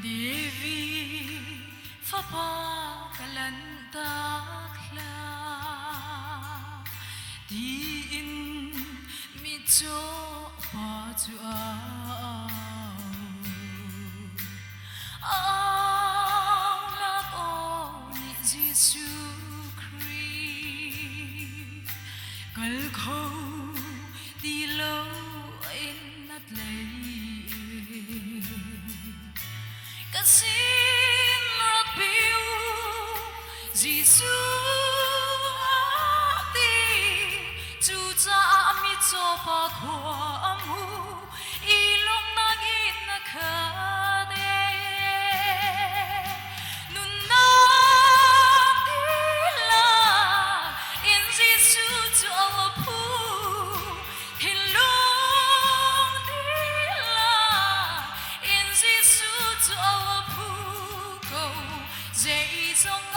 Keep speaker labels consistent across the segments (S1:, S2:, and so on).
S1: Devi Fapa Kalantakla Diin Mitso Patuaw Anak o ni Jesu Christ Kalko Di lo in at lay Kasin rakbiu Jesu ati Tuta amitso pakwamu Ilong nagin nakade Nunatila In Jesu to our pool Hilong dila In Jesu to our pool Go Zezong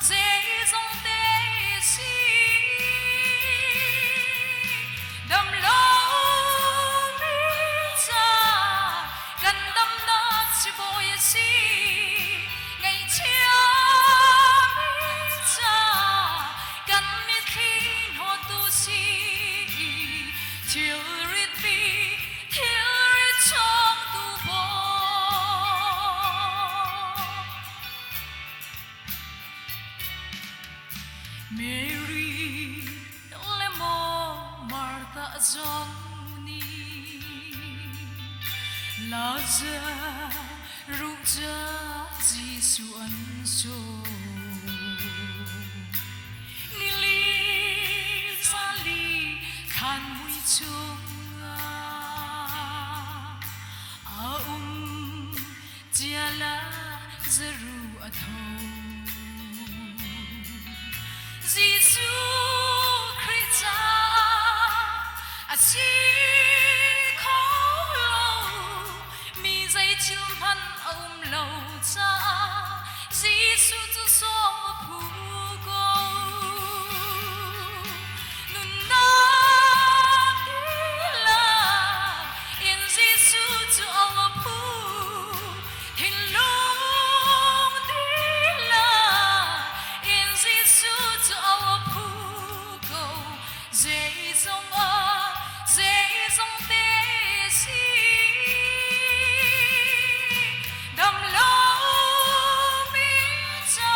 S1: Zezong Desi Dam lo mi cha Gan dam na si boy si Ngày chia mi cha Gan mi khin ho tu si Thiêu rít mi Thiêu rít trong tu bo Mary le mo Martha Johnny Lazarus Jesu anso Nili sali kan mui chunga Diala zaru athong Jesu Christ asi ko lo mi zai chim han lo cha Jesu tu so pu go nun na la in Jesu tu our pu hilong dila in Jesu to our pool go Zezong Zezong Desi Dam lo mi cha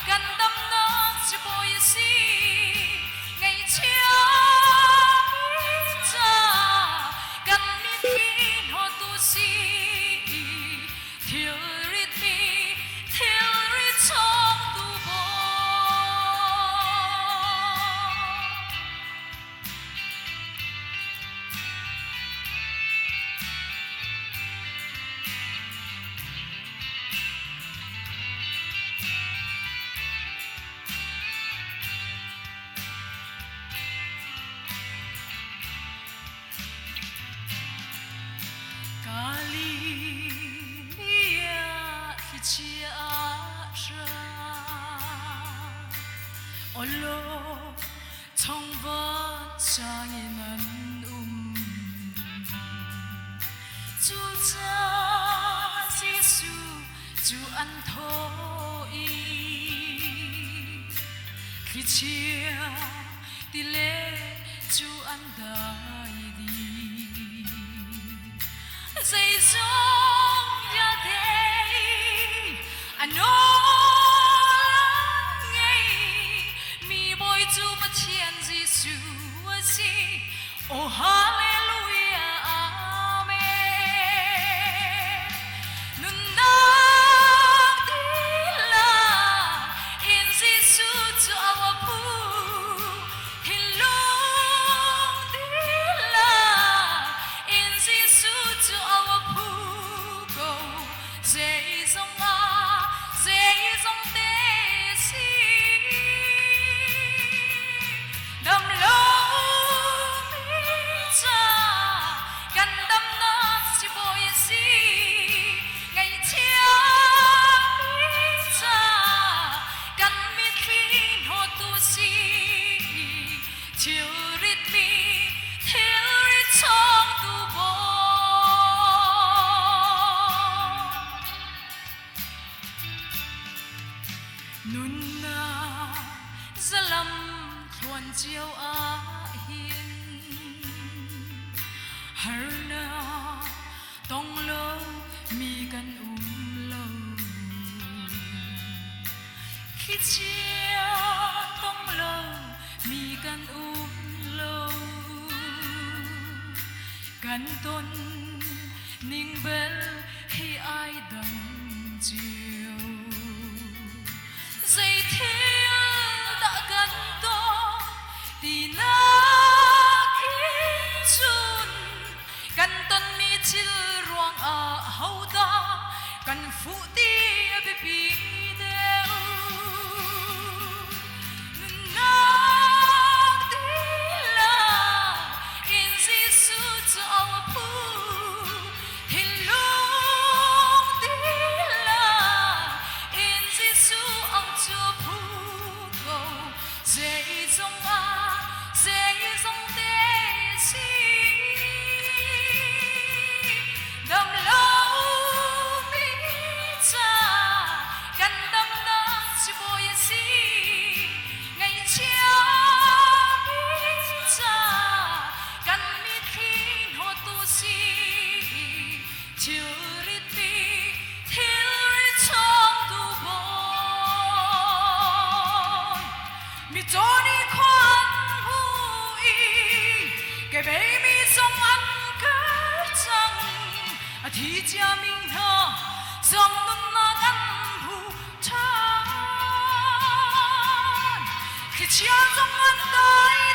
S1: Gan dam na si boy si Ngày chia mi cha Gan mi kin ho tu si Thiêu rít mi Thiêu rít trong tu bo chia ra Olo thông vỡ sang in Chú cha Giêsu chú ăn thôi khi chia đi lễ chú ăn đại đi dây dòng ya đây anh nghe mi bồi chú bất thiên Giêsu gì oh hallelujah amen nun na dila in Giêsu to our pool hilong dila in Giêsu to our pool go dây dòng Desi đầm lâu mi cha chiều á hiền hở na tông lâu miกันlâu khi chia tông lâu miกันlâuกันtôn ninh bel khi ai đằng chiều dây thiên đã gần to thì na khi chun gần tôn mi chil ruang a hậu ta gần phụ ti bị bị đeo nang ti la in Giêsu cho pu hin lung ti la in Giêsu ông cho pu go dễ dòng a dễ dòng tê si đầm lâu mi cha gần đầm đó chỉ bồi si ngày chia mi cha gần mi khi hồ tu si chiều rít ti thiếu rít trong tu bồn mi cho đi khoan hui cái bể mi trong ăn cái trăng thì cha mình thơ dòng nun na ăn hù chan khi chia trong ăn tới